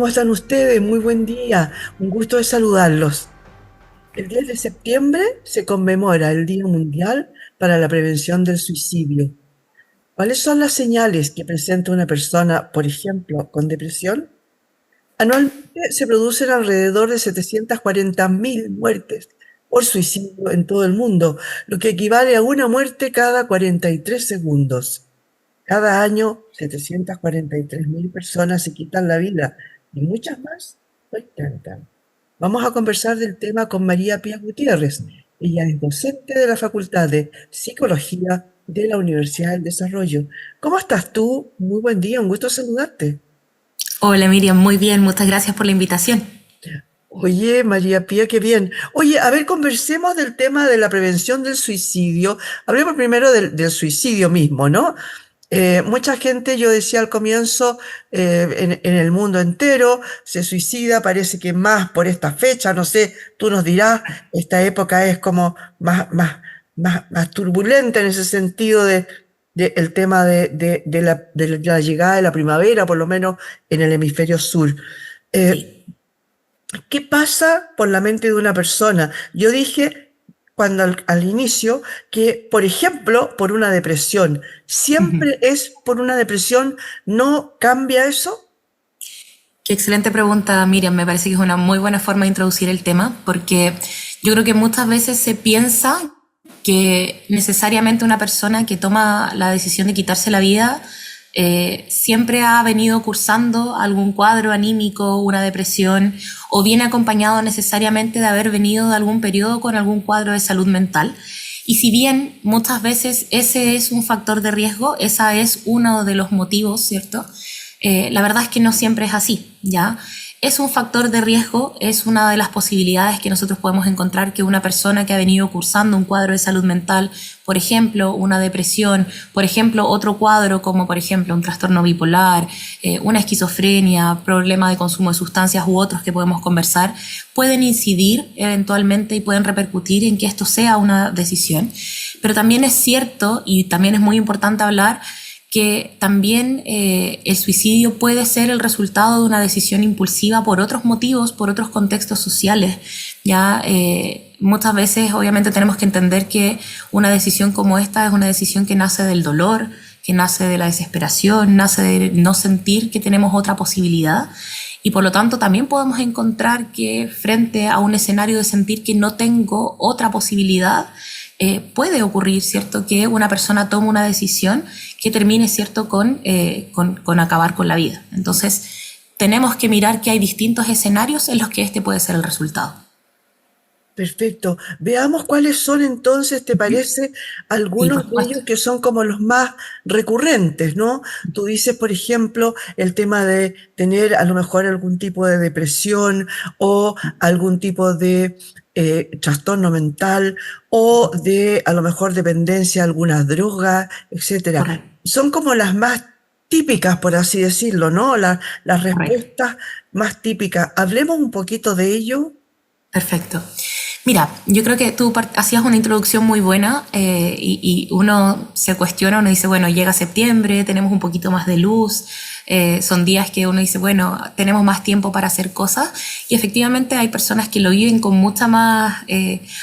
¿Cómo están ustedes? Muy buen día. Un gusto de saludarlos. El 10 de septiembre se conmemora el Día Mundial para la Prevención del Suicidio. ¿Cuáles son las señales que presenta una persona, por ejemplo, con depresión? Anualmente se producen alrededor de 740.000 muertes por suicidio en todo el mundo, lo que equivale a una muerte cada 43 segundos. Cada año, 743.000 personas se quitan la vida y muchas más lo intentan. Vamos a conversar del tema con María Pía Gutiérrez. Ella es docente de la Facultad de Psicología de la Universidad del Desarrollo. ¿Cómo estás tú? Muy buen día, un gusto saludarte. Hola Miriam, muy bien, muchas gracias por la invitación. Oye, María Pía, qué bien. Oye, a ver, conversemos del tema de la prevención del suicidio. Hablemos primero del suicidio mismo, ¿no? Mucha gente, yo decía al comienzo, en el mundo entero se suicida, parece que más por esta fecha, no sé, tú nos dirás, esta época es como más turbulenta en ese sentido de el tema de la llegada de la primavera, por lo menos en el hemisferio sur. Eh, Sí. ¿Qué pasa por la mente de una persona? Yo dije cuando al inicio que, por ejemplo, por una depresión, Ujú. siempre es por una depresión, ¿no cambia eso? Qué excelente pregunta, Miriam. Me parece que es una muy buena forma de introducir el tema, porque yo creo que muchas veces se piensa que necesariamente una persona que toma la decisión de quitarse la vida siempre ha venido cursando algún cuadro anímico, una depresión, o viene acompañado necesariamente de haber venido de algún periodo con algún cuadro de salud mental. Y si bien muchas veces ese es un factor de riesgo, esa es uno de los motivos, ¿cierto? La verdad es que no siempre es así, ¿ya? Es un factor de riesgo, es una de las posibilidades que nosotros podemos encontrar que una persona que ha venido cursando un cuadro de salud mental, por ejemplo, una depresión, por ejemplo, otro cuadro como por ejemplo un trastorno bipolar, una esquizofrenia, problema de consumo de sustancias u otros que podemos conversar, pueden incidir eventualmente y pueden repercutir en que esto sea una decisión. Pero también es cierto y también es muy importante hablar que también el suicidio puede ser el resultado de una decisión impulsiva por otros motivos, por otros contextos sociales. Ya muchas veces obviamente tenemos que entender que una decisión como esta es una decisión que nace del dolor, que nace de la desesperación, nace de no sentir que tenemos otra posibilidad. Y por lo tanto también podemos encontrar que frente a un escenario de sentir que no tengo otra posibilidad, puede ocurrir, ¿cierto?, que una persona tome una decisión que termine, ¿cierto?, con acabar con la vida. Entonces, tenemos que mirar que hay distintos escenarios en los que este puede ser el resultado. Perfecto. Veamos cuáles son entonces, ¿te parece? Sí, por Algunos de supuesto. ellos que son como los más recurrentes, ¿no? Tú dices, por ejemplo, el tema de tener a lo mejor algún tipo de depresión o algún tipo de trastorno mental o de a lo mejor dependencia a alguna droga, etcétera. Correcto. Son como las más típicas, por así decirlo, ¿no? Las Correcto. respuestas más típicas. Hablemos un poquito de ello. Perfecto. Mira, yo creo que tú hacías una introducción muy buena y uno se cuestiona, uno dice, bueno, llega septiembre, tenemos un poquito más de luz, son días que uno dice, bueno, tenemos más tiempo para hacer cosas y efectivamente hay personas que lo viven con mucha más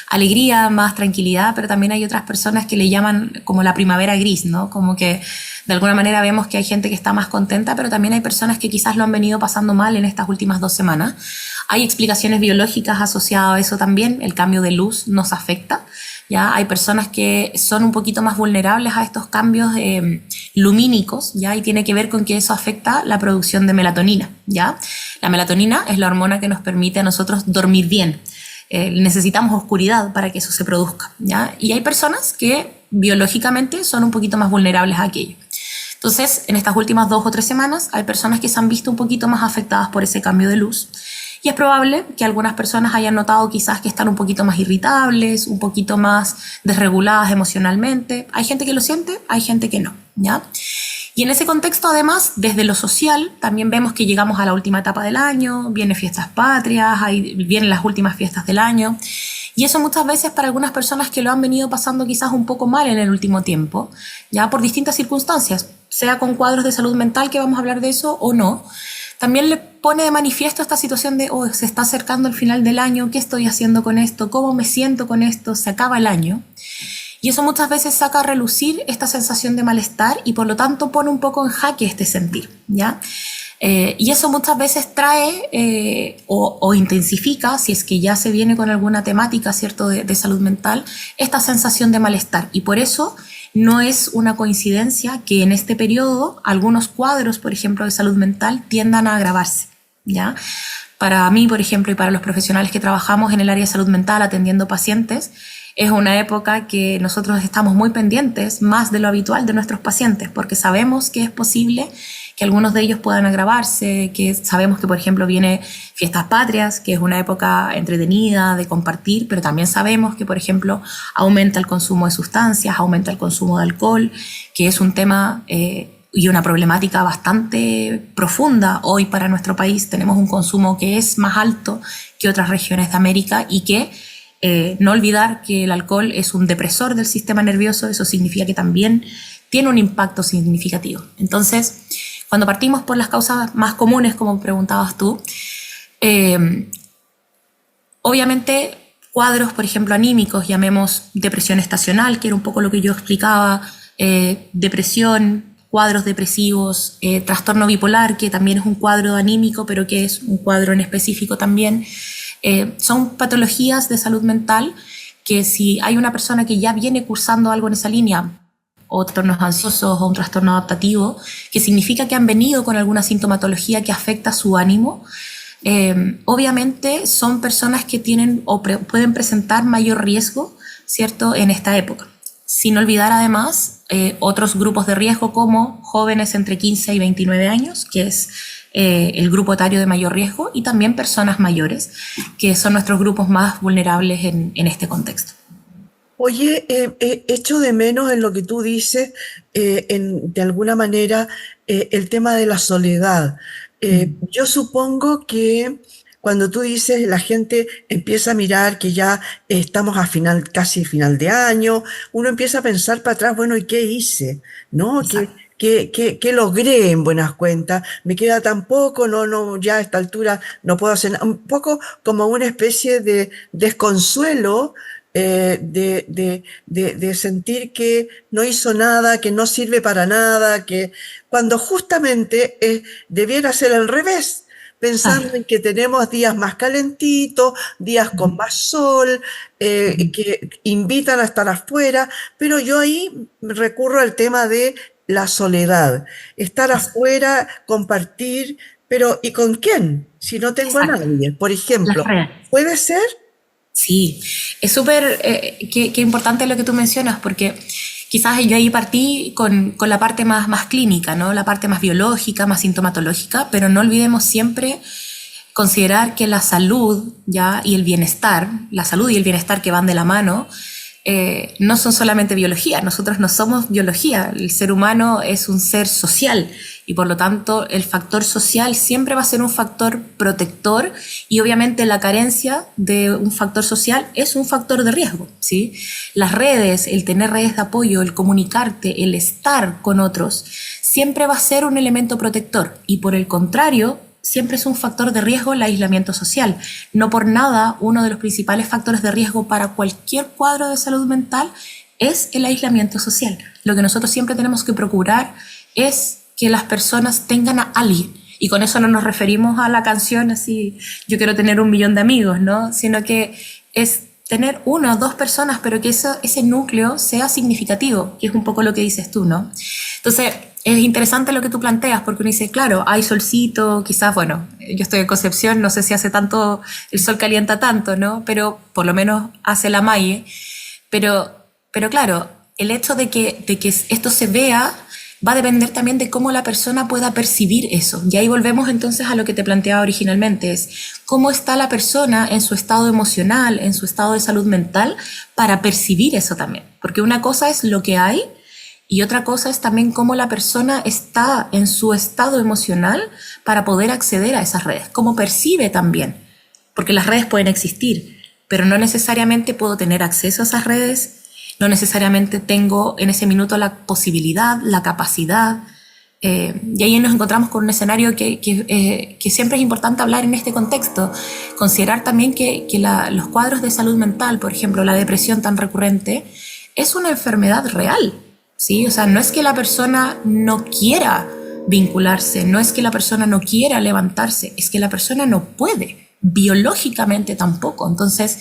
alegría, más tranquilidad, pero también hay otras personas que le llaman como la primavera gris, ¿no? Como que de alguna manera vemos que hay gente que está más contenta, pero también hay personas que quizás lo han venido pasando mal en estas últimas 2 semanas. Hay explicaciones biológicas asociadas a eso también, el cambio de luz nos afecta. ¿Ya? Hay personas que son un poquito más vulnerables a estos cambios lumínicos, ¿ya? Y tiene que ver con que eso afecta la producción de melatonina, ¿ya? La melatonina es la hormona que nos permite a nosotros dormir bien. Necesitamos oscuridad para que eso se produzca, ¿ya? Y hay personas que biológicamente son un poquito más vulnerables a aquello. Entonces, en estas últimas 2 o 3 semanas hay personas que se han visto un poquito más afectadas por ese cambio de luz. Y es probable que algunas personas hayan notado quizás que están un poquito más irritables, un poquito más desreguladas emocionalmente. Hay gente que lo siente, hay gente que no, ¿ya? Y en ese contexto, además, desde lo social, también vemos que llegamos a la última etapa del año, vienen fiestas patrias, vienen las últimas fiestas del año. Y eso muchas veces para algunas personas que lo han venido pasando quizás un poco mal en el último tiempo, ya por distintas circunstancias, sea con cuadros de salud mental, que vamos a hablar de eso, o no, también le pone de manifiesto esta situación de, oh, se está acercando el final del año, ¿qué estoy haciendo con esto? ¿Cómo me siento con esto? Se acaba el año. Y eso muchas veces saca a relucir esta sensación de malestar y por lo tanto pone un poco en jaque este sentir, ¿ya? Y eso muchas veces trae o intensifica, si es que ya se viene con alguna temática, ¿cierto?, de salud mental, esta sensación de malestar. Y por eso no es una coincidencia que en este periodo algunos cuadros, por ejemplo, de salud mental tiendan a agravarse, ¿ya? Para mí, por ejemplo, y para los profesionales que trabajamos en el área de salud mental atendiendo pacientes, es una época que nosotros estamos muy pendientes, más de lo habitual, de nuestros pacientes, porque sabemos que es posible que algunos de ellos puedan agravarse, que sabemos que, por ejemplo, viene Fiestas Patrias, que es una época entretenida, de compartir, pero también sabemos que, por ejemplo, aumenta el consumo de sustancias, aumenta el consumo de alcohol, que es un tema y una problemática bastante profunda. Hoy para nuestro país tenemos un consumo que es más alto que otras regiones de América y que no olvidar que el alcohol es un depresor del sistema nervioso, eso significa que también tiene un impacto significativo. Entonces, cuando partimos por las causas más comunes, como preguntabas tú, obviamente cuadros, por ejemplo, anímicos, llamemos depresión estacional, que era un poco lo que yo explicaba, depresión, cuadros depresivos, trastorno bipolar, que también es un cuadro anímico, pero que es un cuadro en específico también. Son patologías de salud mental que si hay una persona que ya viene cursando algo en esa línea, o trastornos ansiosos o un trastorno adaptativo, que significa que han venido con alguna sintomatología que afecta su ánimo, obviamente son personas que tienen o pueden presentar mayor riesgo, ¿cierto?, en esta época. Sin olvidar además otros grupos de riesgo como jóvenes entre 15 y 29 años, que es el grupo etario de mayor riesgo, y también personas mayores, que son nuestros grupos más vulnerables en este contexto. Oye, echo de menos en lo que tú dices, de alguna manera, el tema de la soledad. Yo supongo que cuando tú dices la gente empieza a mirar que ya estamos a final, casi final de año, uno empieza a pensar para atrás, bueno, ¿y qué hice? ¿No? ¿Qué, Exacto. qué logré en buenas cuentas? Me queda tan poco, no, ya a esta altura no puedo hacer nada. Un poco como una especie de desconsuelo, de sentir que no hizo nada, que no sirve para nada, que cuando justamente debiera ser al revés, pensando Claro. en que tenemos días más calentitos, días con Ujú. más sol, Ujú. que invitan a estar afuera, pero yo ahí recurro al tema de la soledad, estar Exacto. afuera, compartir, pero ¿y con quién? Si no tengo a Exacto. nadie, por Las ejemplo, redes. ¿puede ser? Sí, es súper qué importante lo que tú mencionas, porque quizás yo ahí partí con la parte más clínica, ¿no? La parte más biológica, más sintomatológica, pero no olvidemos siempre considerar que la salud ya y el bienestar, la salud y el bienestar que van de la mano, no son solamente biología, nosotros no somos biología, el ser humano es un ser social y por lo tanto el factor social siempre va a ser un factor protector y obviamente la carencia de un factor social es un factor de riesgo, ¿sí? Las redes, el tener redes de apoyo, el comunicarte, el estar con otros, siempre va a ser un elemento protector y por el contrario, siempre es un factor de riesgo el aislamiento social. No por nada, uno de los principales factores de riesgo para cualquier cuadro de salud mental es el aislamiento social. Lo que nosotros siempre tenemos que procurar es que las personas tengan a alguien. Y con eso no nos referimos a la canción así, yo quiero tener 1 millón de amigos, ¿no? Sino que es tener 1 o 2 personas, pero que ese núcleo sea significativo, que es un poco lo que dices tú, ¿no? Entonces, es interesante lo que tú planteas, porque uno dice, claro, hay solcito, quizás, bueno, yo estoy en Concepción, no sé si hace tanto, el sol calienta tanto, ¿no? Pero por lo menos hace la malle. Pero claro, el hecho de que esto se vea va a depender también de cómo la persona pueda percibir eso. Y ahí volvemos entonces a lo que te planteaba originalmente, es cómo está la persona en su estado emocional, en su estado de salud mental, para percibir eso también. Porque una cosa es lo que hay, y otra cosa es también cómo la persona está en su estado emocional para poder acceder a esas redes, cómo percibe también, porque las redes pueden existir, pero no necesariamente puedo tener acceso a esas redes, no necesariamente tengo en ese minuto la posibilidad, la capacidad Y ahí nos encontramos con un escenario que siempre es importante hablar en este contexto, considerar también que los cuadros de salud mental, por ejemplo, la depresión tan recurrente, es una enfermedad real, ¿sí? O sea, no es que la persona no quiera vincularse, no es que la persona no quiera levantarse, es que la persona no puede, biológicamente tampoco. Entonces,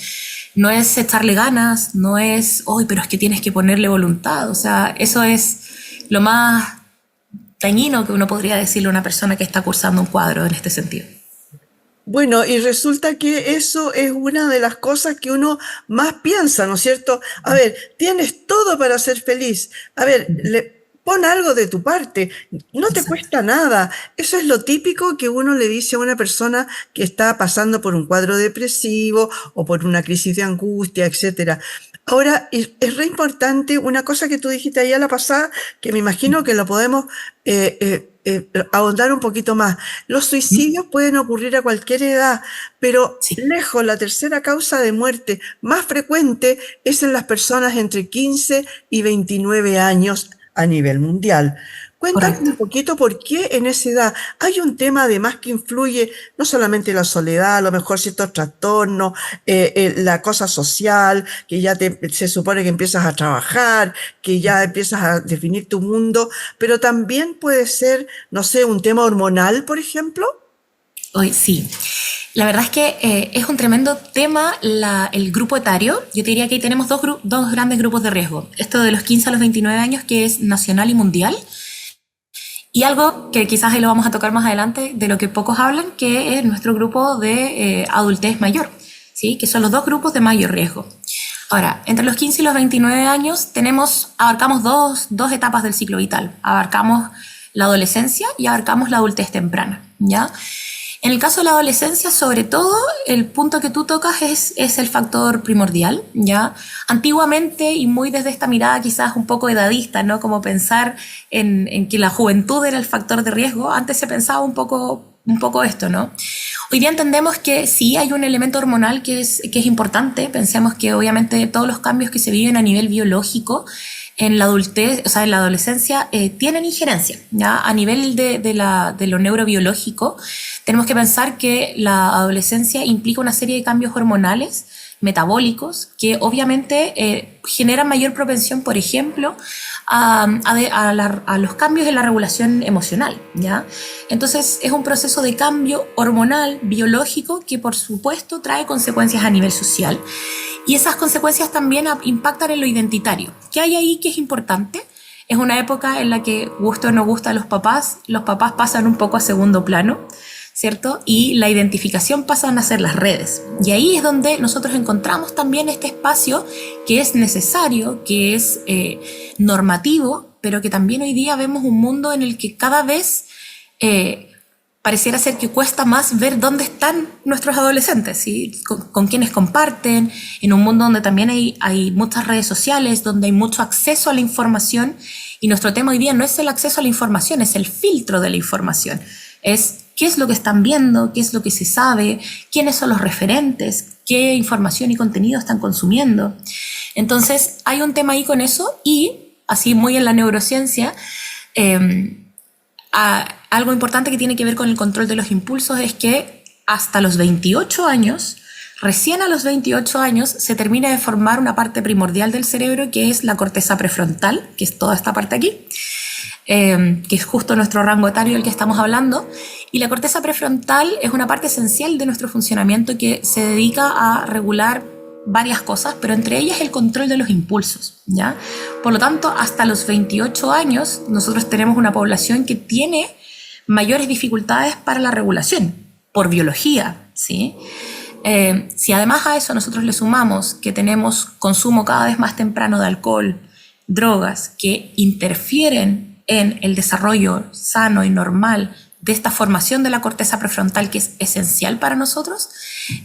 no es echarle ganas, no es, hoy, pero es que tienes que ponerle voluntad. O sea, eso es lo más dañino que uno podría decirle a una persona que está cursando un cuadro en este sentido. Bueno, y resulta que eso es una de las cosas que uno más piensa, ¿no es cierto? A ver, tienes todo para ser feliz. A ver, pon algo de tu parte. No te Exacto. cuesta nada. Eso es lo típico que uno le dice a una persona que está pasando por un cuadro depresivo o por una crisis de angustia, etcétera. Ahora, es re importante una cosa que tú dijiste ahí a la pasada, que me imagino que lo podemos ahondar un poquito más. Los suicidios pueden ocurrir a cualquier edad, pero Sí, lejos la tercera causa de muerte más frecuente es en las personas entre 15 y 29 años a nivel mundial. Cuéntame correcto. un poquito por qué en esa edad hay un tema además que influye no solamente la soledad, a lo mejor ciertos trastornos, la cosa social, que ya se supone que empiezas a trabajar, que ya empiezas a definir tu mundo, pero también puede ser, no sé, un tema hormonal, por ejemplo. Hoy sí. La verdad es que es un tremendo tema el grupo etario. Yo te diría que ahí tenemos dos grandes grupos de riesgo. Esto de los 15 a los 29 años, que es nacional y mundial. Y algo que quizás ahí lo vamos a tocar más adelante, de lo que pocos hablan, que es nuestro grupo de adultez mayor, ¿sí? Que son los dos grupos de mayor riesgo. Ahora, entre los 15 y los 29 años abarcamos dos etapas del ciclo vital. Abarcamos la adolescencia y abarcamos la adultez temprana, ¿ya? En el caso de la adolescencia, sobre todo, el punto que tú tocas es el factor primordial, ¿ya? Antiguamente, y muy desde esta mirada quizás un poco edadista, ¿no? Como pensar en que la juventud era el factor de riesgo, antes se pensaba un poco esto, ¿no? Hoy día entendemos que sí hay un elemento hormonal que es importante. Pensemos que obviamente todos los cambios que se viven a nivel biológico en la adultez, o sea, en la adolescencia, tienen injerencia, ¿ya? A nivel de lo neurobiológico, tenemos que pensar que la adolescencia implica una serie de cambios hormonales, metabólicos, que obviamente generan mayor propensión, por ejemplo, a los cambios en la regulación emocional, ¿ya? Entonces, es un proceso de cambio hormonal, biológico, que por supuesto trae consecuencias a nivel social. Y esas consecuencias también impactan en lo identitario. ¿Qué hay ahí que es importante? Es una época en la que, gusto o no gusta a los papás pasan un poco a segundo plano, ¿cierto? Y la identificación pasan a ser las redes. Y ahí es donde nosotros encontramos también este espacio que es necesario, que es normativo, pero que también hoy día vemos un mundo en el que cada vez pareciera ser que cuesta más ver dónde están nuestros adolescentes, ¿sí? Con quienes comparten, en un mundo donde también hay muchas redes sociales, donde hay mucho acceso a la información, y nuestro tema hoy día no es el acceso a la información, es el filtro de la información. Es qué es lo que están viendo, qué es lo que se sabe, quiénes son los referentes, qué información y contenido están consumiendo. Entonces, hay un tema ahí con eso, y así muy en la neurociencia, algo importante que tiene que ver con el control de los impulsos es que hasta los 28 años, recién a los 28 años, se termina de formar una parte primordial del cerebro que es la corteza prefrontal, que es toda esta parte aquí, que es justo nuestro rango etario del que estamos hablando. Y la corteza prefrontal es una parte esencial de nuestro funcionamiento que se dedica a regular varias cosas, pero entre ellas el control de los impulsos, ¿ya? Por lo tanto, hasta los 28 años nosotros tenemos una población que tiene mayores dificultades para la regulación, por biología, ¿sí? Si además a eso nosotros le sumamos que tenemos consumo cada vez más temprano de alcohol, drogas, que interfieren en el desarrollo sano y normal de esta formación de la corteza prefrontal que es esencial para nosotros,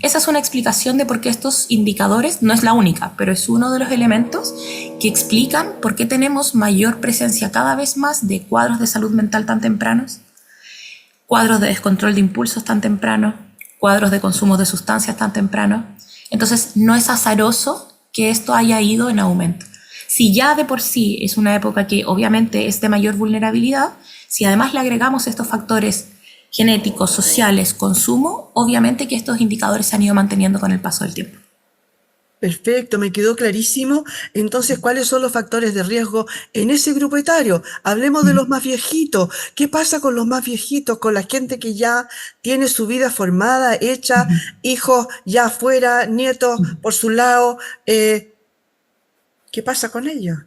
esa es una explicación de por qué estos indicadores, no es la única, pero es uno de los elementos que explican por qué tenemos mayor presencia cada vez más de cuadros de salud mental tan tempranos, cuadros de descontrol de impulsos tan temprano, cuadros de consumo de sustancias tan temprano. Entonces, no es azaroso que esto haya ido en aumento. Si ya de por sí es una época que obviamente es de mayor vulnerabilidad, si además le agregamos estos factores genéticos, sociales, consumo, obviamente que estos indicadores se han ido manteniendo con el paso del tiempo. Perfecto, me quedó clarísimo. Entonces, ¿cuáles son los factores de riesgo en ese grupo etario? Hablemos de los más viejitos. ¿Qué pasa con los más viejitos, con la gente que ya tiene su vida formada, hecha, hijos ya afuera, nietos por su lado? ¿Qué pasa con ellos?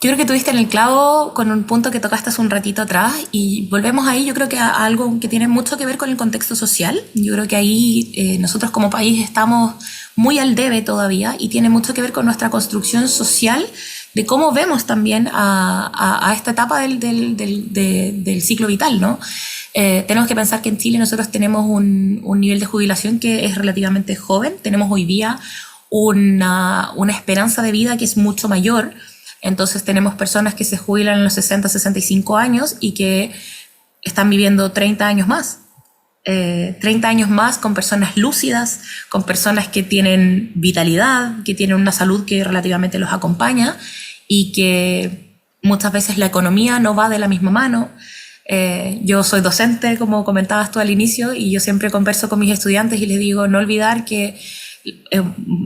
Yo creo que tuviste en el clavo con un punto que tocaste hace un ratito atrás y volvemos ahí, yo creo que a algo que tiene mucho que ver con el contexto social. Yo creo que ahí nosotros como país estamos muy al debe todavía y tiene mucho que ver con nuestra construcción social de cómo vemos también a esta etapa del ciclo vital, ¿no? Tenemos que pensar que en Chile nosotros tenemos un nivel de jubilación que es relativamente joven, tenemos hoy día una esperanza de vida que es mucho mayor. Entonces tenemos personas que se jubilan en los 60, 65 años y que están viviendo 30 años más. 30 años más con personas lúcidas, con personas que tienen vitalidad, que tienen una salud que relativamente los acompaña y que muchas veces la economía no va de la misma mano. Yo soy docente, como comentabas tú al inicio, y yo siempre converso con mis estudiantes y les digo no olvidar que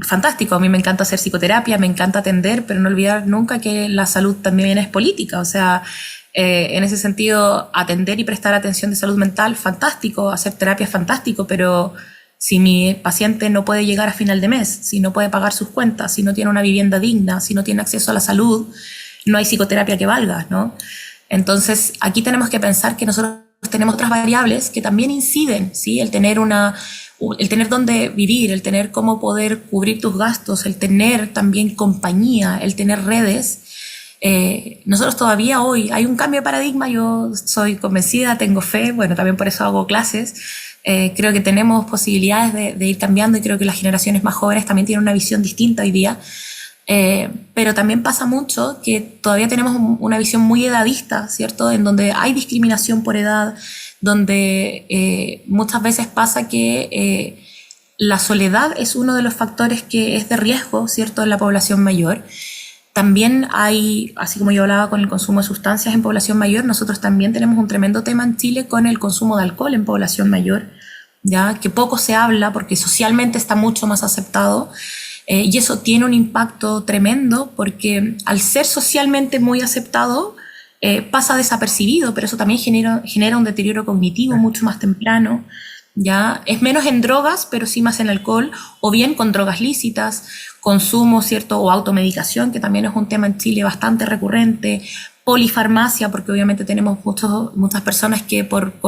fantástico, a mí me encanta hacer psicoterapia, me encanta atender, pero no olvidar nunca que la salud también es política, o sea, en ese sentido, atender y prestar atención de salud mental, fantástico, hacer terapia es fantástico, pero si mi paciente no puede llegar a final de mes, si no puede pagar sus cuentas, si no tiene una vivienda digna, si no tiene acceso a la salud, no hay psicoterapia que valga, ¿no? Entonces, aquí tenemos que pensar que nosotros tenemos otras variables que también inciden, ¿sí? El tener dónde vivir, el tener cómo poder cubrir tus gastos, el tener también compañía, el tener redes. Nosotros todavía hoy hay un cambio de paradigma, yo soy convencida, tengo fe, bueno, también por eso hago clases. Creo que tenemos posibilidades de ir cambiando y creo que las generaciones más jóvenes también tienen una visión distinta hoy día. Pero también pasa mucho que todavía tenemos una visión muy edadista, ¿cierto? En donde hay discriminación por edad, donde muchas veces pasa que la soledad es uno de los factores que es de riesgo, ¿cierto?, en la población mayor. También hay, así como yo hablaba con el consumo de sustancias en población mayor, nosotros también tenemos un tremendo tema en Chile con el consumo de alcohol en población mayor, ya que poco se habla porque socialmente está mucho más aceptado. Y eso tiene un impacto tremendo porque al ser socialmente muy aceptado, pasa desapercibido, pero eso también genera un deterioro cognitivo mucho más temprano. ¿Ya? Es menos en drogas, pero sí más en alcohol, o bien con drogas lícitas, consumo, ¿cierto? O automedicación, que también es un tema en Chile bastante recurrente, polifarmacia, porque obviamente tenemos muchas personas que por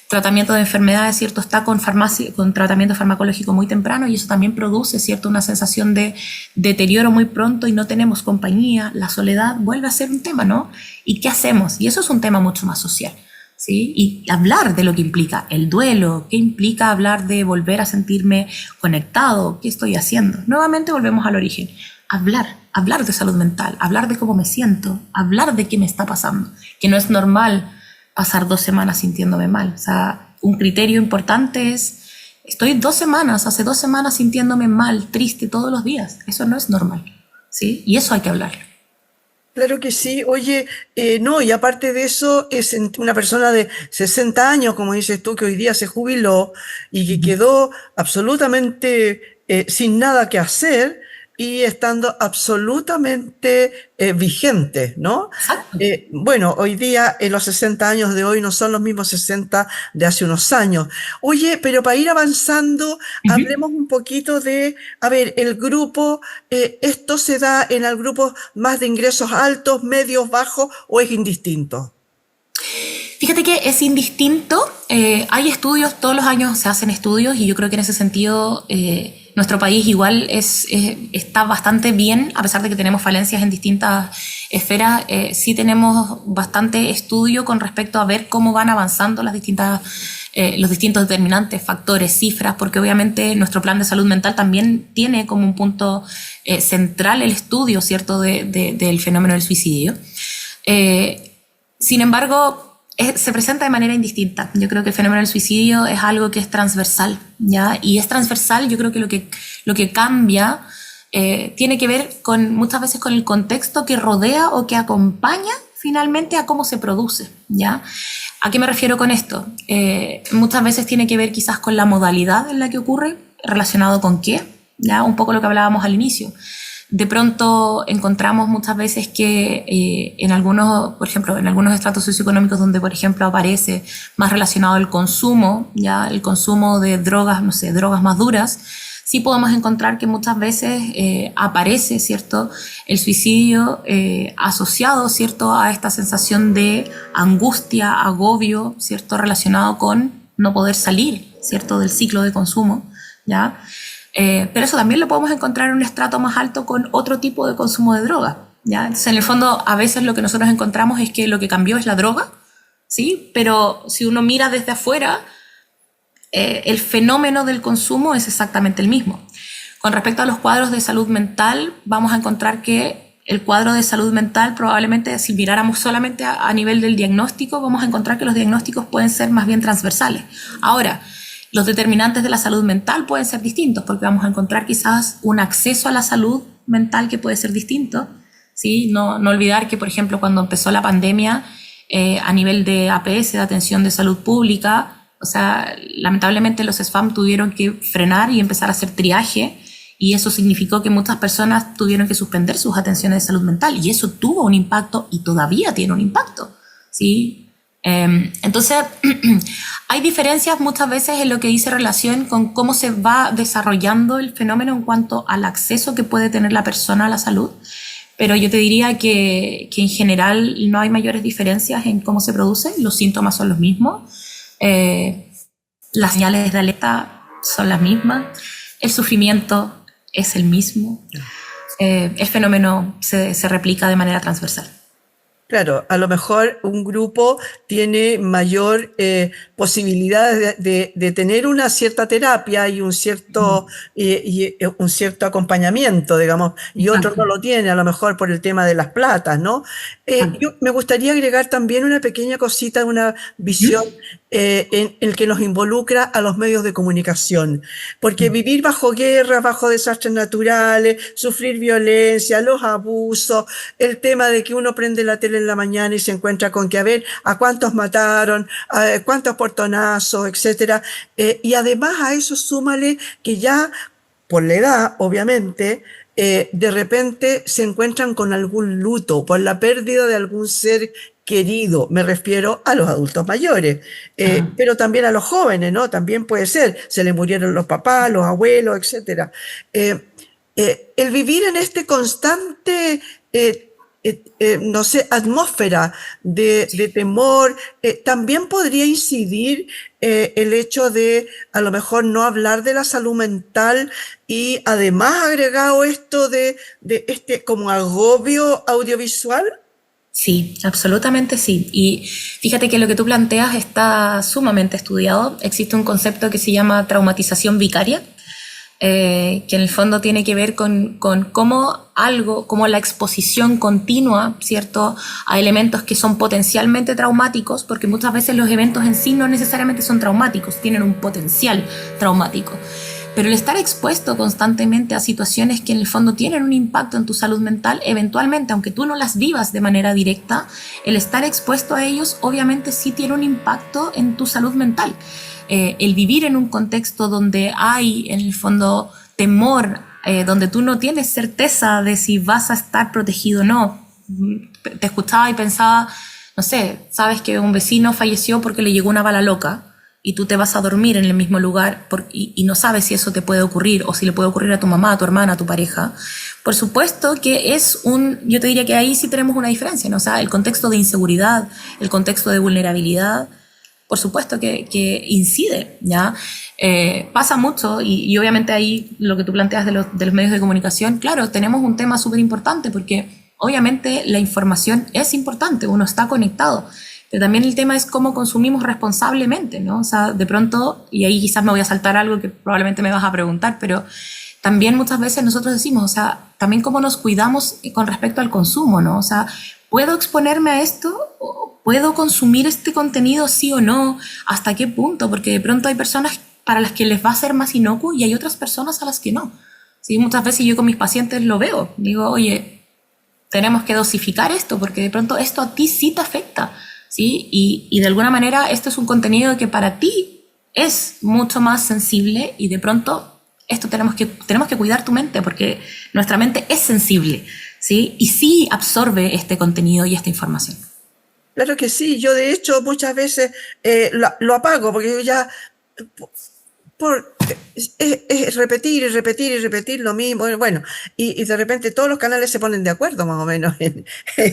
tratamiento de enfermedades, ¿cierto? Está con tratamiento farmacológico muy temprano y eso también produce, ¿cierto? Una sensación de deterioro muy pronto y no tenemos compañía, la soledad vuelve a ser un tema, ¿no? ¿Y qué hacemos? Y eso es un tema mucho más social, ¿sí? Y hablar de lo que implica el duelo, qué implica hablar de volver a sentirme conectado, qué estoy haciendo. Nuevamente volvemos al origen. Hablar de salud mental, hablar de cómo me siento, hablar de qué me está pasando, que no es normal pasar 2 semanas sintiéndome mal. O sea, un criterio importante es, estoy hace 2 semanas sintiéndome mal, triste todos los días. Eso no es normal, ¿sí? Y eso hay que hablarlo. Claro que sí. Oye, no, y aparte de eso, es una persona de 60 años, como dices tú, que hoy día se jubiló y que quedó absolutamente sin nada que hacer y estando absolutamente vigente, ¿no? Exacto. Bueno, hoy día los 60 años de hoy no son los mismos 60 de hace unos años. Oye, pero para ir avanzando, hablemos un poquito de, a ver, el grupo, ¿esto se da en el grupo más de ingresos altos, medios, bajos o es indistinto? Fíjate que es indistinto. Hay estudios, todos los años se hacen estudios y yo creo que en ese sentido nuestro país igual está bastante bien, a pesar de que tenemos falencias en distintas esferas. Sí tenemos bastante estudio con respecto a ver cómo van avanzando los distintos determinantes, factores, cifras, porque obviamente nuestro plan de salud mental también tiene como un punto central el estudio, ¿cierto?, del fenómeno del suicidio. Sin embargo, se presenta de manera indistinta. Yo creo que el fenómeno del suicidio es algo que es transversal, ¿ya? Y es transversal, yo creo que lo que cambia tiene que ver con muchas veces con el contexto que rodea o que acompaña finalmente a cómo se produce, ¿ya? ¿A qué me refiero con esto? Muchas veces tiene que ver quizás con la modalidad en la que ocurre, relacionado con qué, ¿ya? Un poco lo que hablábamos al inicio. De pronto encontramos muchas veces que en algunos, por ejemplo, en algunos estratos socioeconómicos donde, por ejemplo, aparece más relacionado al consumo, ya el consumo de drogas, no sé, drogas más duras, sí podemos encontrar que muchas veces aparece, ¿cierto?, el suicidio asociado, ¿cierto?, a esta sensación de angustia, agobio, ¿cierto?, relacionado con no poder salir, ¿cierto?, del ciclo de consumo, ¿ya? Pero eso también lo podemos encontrar en un estrato más alto con otro tipo de consumo de droga, ¿ya? Entonces, en el fondo, a veces lo que nosotros encontramos es que lo que cambió es la droga, ¿sí? Pero si uno mira desde afuera, el fenómeno del consumo es exactamente el mismo. Con respecto a los cuadros de salud mental, vamos a encontrar que el cuadro de salud mental probablemente, si miráramos solamente a nivel del diagnóstico, vamos a encontrar que los diagnósticos pueden ser más bien transversales. Ahora, los determinantes de la salud mental pueden ser distintos, porque vamos a encontrar quizás un acceso a la salud mental que puede ser distinto, ¿sí? No olvidar que, por ejemplo, cuando empezó la pandemia, a nivel de APS, de atención de salud pública, o sea, lamentablemente los SFAM tuvieron que frenar y empezar a hacer triaje, y eso significó que muchas personas tuvieron que suspender sus atenciones de salud mental, y eso tuvo un impacto y todavía tiene un impacto, ¿sí? Entonces, hay diferencias muchas veces en lo que dice relación con cómo se va desarrollando el fenómeno en cuanto al acceso que puede tener la persona a la salud, pero yo te diría que en general no hay mayores diferencias en cómo se produce, los síntomas son los mismos. Las señales de alerta son las mismas, el sufrimiento es el mismo, el fenómeno se replica de manera transversal. Claro, a lo mejor un grupo tiene mayor posibilidad de tener una cierta terapia y un cierto acompañamiento, digamos, y otro no Exacto. lo tiene, a lo mejor por el tema de las platas, ¿no? Yo me gustaría agregar también una pequeña cosita, una visión en el que nos involucra a los medios de comunicación, porque vivir bajo guerras, bajo desastres naturales, sufrir violencia, los abusos, el tema de que uno prende la tele en la mañana y se encuentra con que, a ver, a cuántos mataron, a cuántos portonazos, etcétera. Y además a eso súmale que ya, por la edad, obviamente, de repente se encuentran con algún luto por la pérdida de algún ser querido. Me refiero a los adultos mayores, Ajá. pero también a los jóvenes, ¿no? También puede ser, se le murieron los papás, los abuelos, etcétera. El vivir en este constante no sé, atmósfera de temor, también podría incidir el hecho de a lo mejor no hablar de la salud mental y además agregado esto de este como agobio audiovisual. Sí, absolutamente sí. Y fíjate que lo que tú planteas está sumamente estudiado. Existe un concepto que se llama traumatización vicaria, que en el fondo tiene que ver con cómo algo, como la exposición continua, ¿cierto?, a elementos que son potencialmente traumáticos, porque muchas veces los eventos en sí no necesariamente son traumáticos, tienen un potencial traumático. Pero el estar expuesto constantemente a situaciones que en el fondo tienen un impacto en tu salud mental, eventualmente, aunque tú no las vivas de manera directa, el estar expuesto a ellos obviamente sí tiene un impacto en tu salud mental. El vivir en un contexto donde hay en el fondo temor, donde tú no tienes certeza de si vas a estar protegido o no. Te escuchaba y pensaba, no sé, sabes que un vecino falleció porque le llegó una bala loca, y tú te vas a dormir en el mismo lugar y no sabes si eso te puede ocurrir o si le puede ocurrir a tu mamá, a tu hermana, a tu pareja. Por supuesto que yo te diría que ahí sí tenemos una diferencia, ¿no? O sea, el contexto de inseguridad, el contexto de vulnerabilidad, por supuesto que incide, ¿ya? Pasa mucho y obviamente ahí lo que tú planteas de los medios de comunicación, claro, tenemos un tema súper importante porque obviamente la información es importante, uno está conectado, pero también el tema es cómo consumimos responsablemente, ¿no? O sea, de pronto, y ahí quizás me voy a saltar algo que probablemente me vas a preguntar, pero también muchas veces nosotros decimos, o sea, también cómo nos cuidamos con respecto al consumo, ¿no? O sea, ¿puedo exponerme a esto? ¿Puedo consumir este contenido sí o no? ¿Hasta qué punto? Porque de pronto hay personas para las que les va a ser más inocuo y hay otras personas a las que no. ¿sí? Muchas veces yo con mis pacientes lo veo, digo, oye, tenemos que dosificar esto porque de pronto esto a ti sí te afecta, ¿sí? Y de alguna manera esto es un contenido que para ti es mucho más sensible y de pronto esto tenemos que cuidar tu mente porque nuestra mente es sensible, ¿sí? Y sí absorbe este contenido y esta información. Claro que sí, yo de hecho muchas veces lo apago porque yo ya es repetir y repetir y repetir lo mismo. Bueno, y de repente todos los canales se ponen de acuerdo más o menos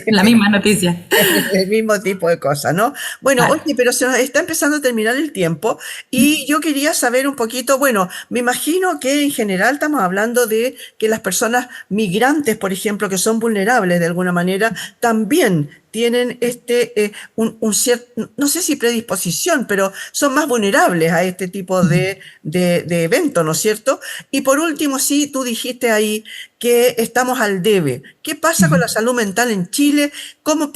La misma noticia. el mismo tipo de cosas, ¿no? Bueno, Claro. oye, pero se nos está empezando a terminar el tiempo y yo quería saber un poquito, bueno, me imagino que en general estamos hablando de que las personas migrantes, por ejemplo, que son vulnerables de alguna manera, también tienen un cierto, no sé si predisposición, pero son más vulnerables a este tipo de eventos, ¿no es cierto? Y por último, sí, tú dijiste ahí que estamos al debe. ¿Qué pasa con la salud mental en Chile? ¿Cómo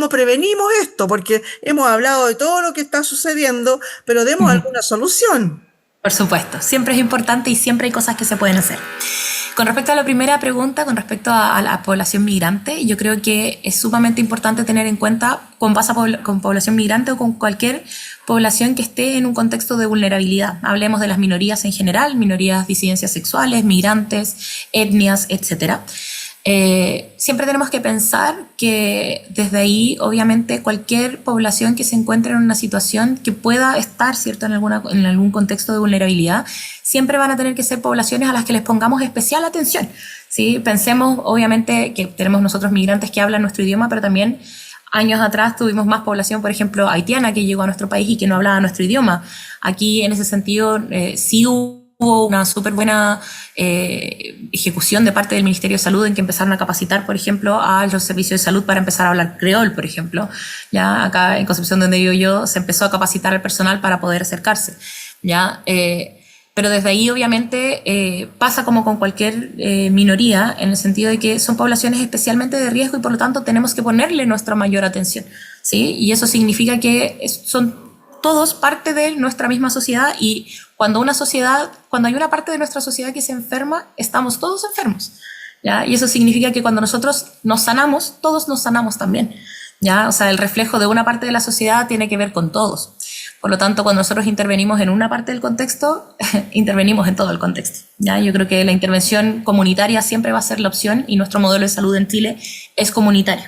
prevenimos esto? Porque hemos hablado de todo lo que está sucediendo, pero demos alguna solución. Por supuesto, siempre es importante y siempre hay cosas que se pueden hacer. Con respecto a la primera pregunta, con respecto a la población migrante, yo creo que es sumamente importante tener en cuenta con población migrante o con cualquier población que esté en un contexto de vulnerabilidad. Hablemos de las minorías en general, minorías, disidencias sexuales, migrantes, etnias, etcétera. Siempre tenemos que pensar que desde ahí, obviamente, cualquier población que se encuentre en una situación que pueda estar, ¿cierto?, en algún contexto de vulnerabilidad, siempre van a tener que ser poblaciones a las que les pongamos especial atención, ¿sí? Pensemos, obviamente, que tenemos nosotros migrantes que hablan nuestro idioma, pero también años atrás tuvimos más población, por ejemplo, haitiana que llegó a nuestro país y que no hablaba nuestro idioma. Aquí, en ese sentido, sí hubo una súper buena ejecución de parte del Ministerio de Salud en que empezaron a capacitar, por ejemplo, a los servicios de salud para empezar a hablar creol, por ejemplo. Ya acá en Concepción, donde vivo yo, se empezó a capacitar al personal para poder acercarse. ¿Ya? Pero desde ahí, obviamente, pasa como con cualquier minoría, en el sentido de que son poblaciones especialmente de riesgo y por lo tanto tenemos que ponerle nuestra mayor atención, ¿sí? Y eso significa que son todos parte de nuestra misma sociedad y cuando hay una parte de nuestra sociedad que se enferma, estamos todos enfermos, ¿ya? Y eso significa que cuando nosotros nos sanamos, todos nos sanamos también, ¿ya? O sea, el reflejo de una parte de la sociedad tiene que ver con todos. Por lo tanto, cuando nosotros intervenimos en una parte del contexto, intervenimos en todo el contexto, ¿ya? Yo creo que la intervención comunitaria siempre va a ser la opción y nuestro modelo de salud en Chile es comunitario.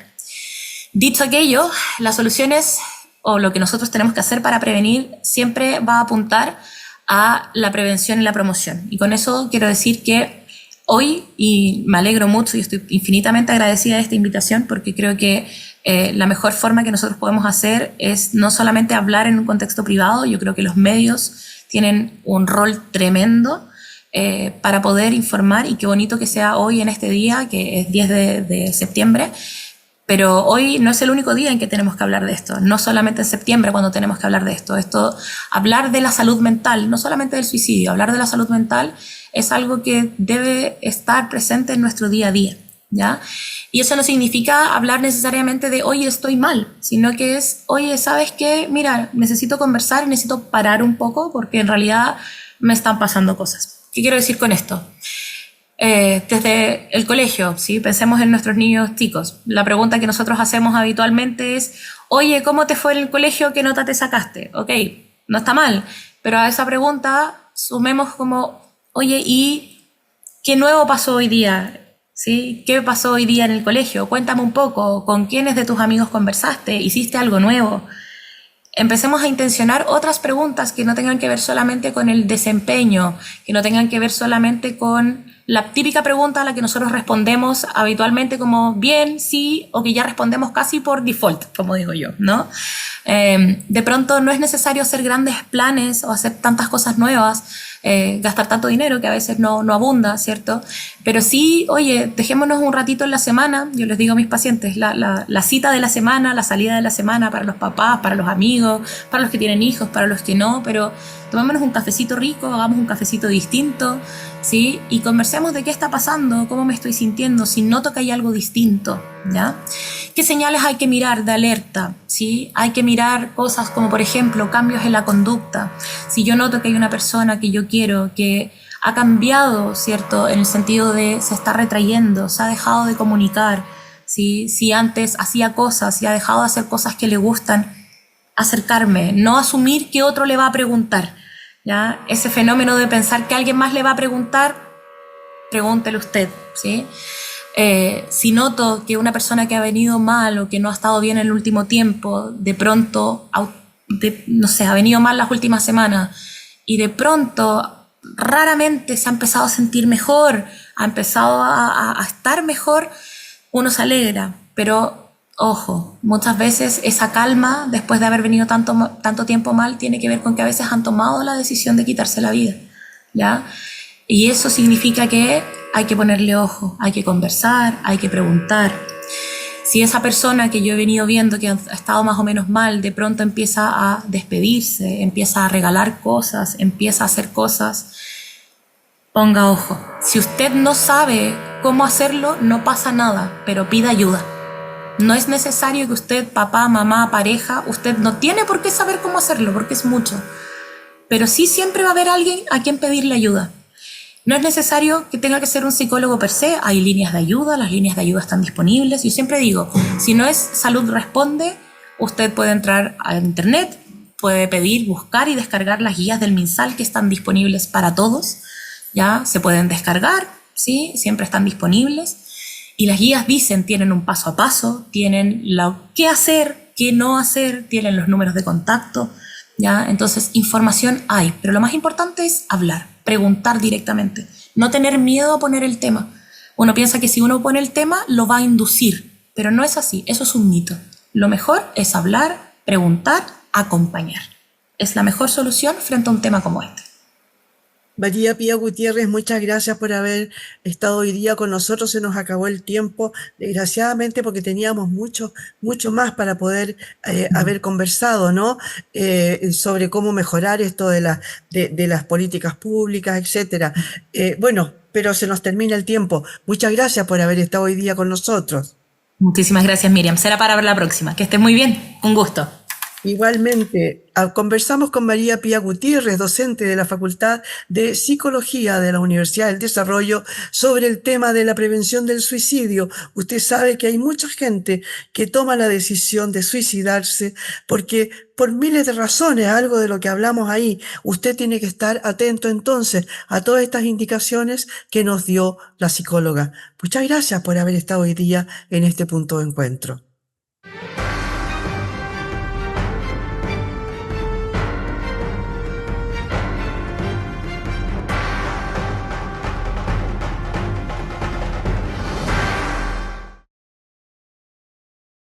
Dicho aquello, las soluciones o lo que nosotros tenemos que hacer para prevenir siempre va a apuntar a la prevención y la promoción. Y con eso quiero decir que hoy, y me alegro mucho y estoy infinitamente agradecida de esta invitación porque creo que la mejor forma que nosotros podemos hacer es no solamente hablar en un contexto privado, yo creo que los medios tienen un rol tremendo para poder informar y qué bonito que sea hoy en este día, que es 10 de septiembre, pero hoy no es el único día en que tenemos que hablar de esto, no solamente en septiembre cuando tenemos que hablar de esto. Hablar de la salud mental, no solamente del suicidio, hablar de la salud mental es algo que debe estar presente en nuestro día a día, ¿ya? Y eso no significa hablar necesariamente de, oye, estoy mal, sino que es, oye, ¿sabes qué? Mira, necesito conversar, necesito parar un poco porque en realidad me están pasando cosas. ¿Qué quiero decir con esto? Desde el colegio, ¿sí? Pensemos en nuestros niños chicos. La pregunta que nosotros hacemos habitualmente es, oye, ¿cómo te fue en el colegio? ¿Qué nota te sacaste? Ok, no está mal, pero a esa pregunta sumemos como, oye, ¿y qué nuevo pasó hoy día? ¿Sí? ¿Qué pasó hoy día en el colegio? Cuéntame un poco, ¿con quiénes de tus amigos conversaste? ¿Hiciste algo nuevo? Empecemos a intencionar otras preguntas que no tengan que ver solamente con el desempeño, que no tengan que ver solamente con la típica pregunta a la que nosotros respondemos habitualmente como bien, sí, o que ya respondemos casi por default, como digo yo, ¿no? De pronto no es necesario hacer grandes planes o hacer tantas cosas nuevas, gastar tanto dinero que a veces no abunda, ¿cierto? Pero sí, oye, dejémonos un ratito en la semana, yo les digo a mis pacientes, la cita de la semana, la salida de la semana para los papás, para los amigos, para los que tienen hijos, para los que no, pero tomémonos un cafecito rico, hagamos un cafecito distinto, ¿sí? Y conversemos de qué está pasando, cómo me estoy sintiendo, si noto que hay algo distinto, ¿ya? ¿Qué señales hay que mirar de alerta? ¿Sí? Hay que mirar cosas como, por ejemplo, cambios en la conducta. Si yo noto que hay una persona que yo quiero que ha cambiado, ¿cierto? En el sentido de se está retrayendo, se ha dejado de comunicar, ¿sí? Si antes hacía cosas y ha dejado de hacer cosas que le gustan, acercarme, no asumir que otro le va a preguntar, ¿ya? Ese fenómeno de pensar que alguien más le va a preguntar, pregúntele usted, ¿sí? Si noto que una persona que ha venido mal o que no ha estado bien en el último tiempo, de pronto, no sé, ha venido mal las últimas semanas y de pronto raramente se ha empezado a sentir mejor, ha empezado a estar mejor, uno se alegra, pero ojo, muchas veces esa calma después de haber venido tanto tiempo mal tiene que ver con que a veces han tomado la decisión de quitarse la vida, ¿ya? Y eso significa que hay que ponerle ojo, hay que conversar, hay que preguntar. Si esa persona que yo he venido viendo que ha estado más o menos mal, de pronto empieza a despedirse, empieza a regalar cosas, empieza a hacer cosas, ponga ojo. Si usted no sabe cómo hacerlo, no pasa nada, pero pida ayuda. No es necesario que usted, papá, mamá, pareja, usted no tiene por qué saber cómo hacerlo, porque es mucho. Pero sí siempre va a haber alguien a quien pedirle ayuda. No es necesario que tenga que ser un psicólogo per se, hay líneas de ayuda, las líneas de ayuda están disponibles. Yo siempre digo, si no es Salud Responde, usted puede entrar a internet, puede pedir, buscar y descargar las guías del MinSal que están disponibles para todos, ya se pueden descargar, ¿sí? Siempre están disponibles. Y las guías dicen, tienen un paso a paso, tienen qué hacer, qué no hacer, tienen los números de contacto, ¿ya? Entonces, información hay, pero lo más importante es hablar, preguntar directamente, no tener miedo a poner el tema. Uno piensa que si uno pone el tema, lo va a inducir, pero no es así, eso es un mito. Lo mejor es hablar, preguntar, acompañar. Es la mejor solución frente a un tema como este. María Pía Gutiérrez, muchas gracias por haber estado hoy día con nosotros. Se nos acabó el tiempo, desgraciadamente, porque teníamos mucho más para poder haber conversado, ¿no? Sobre cómo mejorar esto de las políticas públicas, etcétera. Bueno, pero se nos termina el tiempo. Muchas gracias por haber estado hoy día con nosotros. Muchísimas gracias, Miriam. Será para ver la próxima. Que esté muy bien. Un gusto. Igualmente, conversamos con María Pía Gutiérrez, docente de la Facultad de Psicología de la Universidad del Desarrollo, sobre el tema de la prevención del suicidio. Usted sabe que hay mucha gente que toma la decisión de suicidarse porque por miles de razones, algo de lo que hablamos ahí, usted tiene que estar atento entonces a todas estas indicaciones que nos dio la psicóloga. Muchas gracias por haber estado hoy día en este punto de encuentro.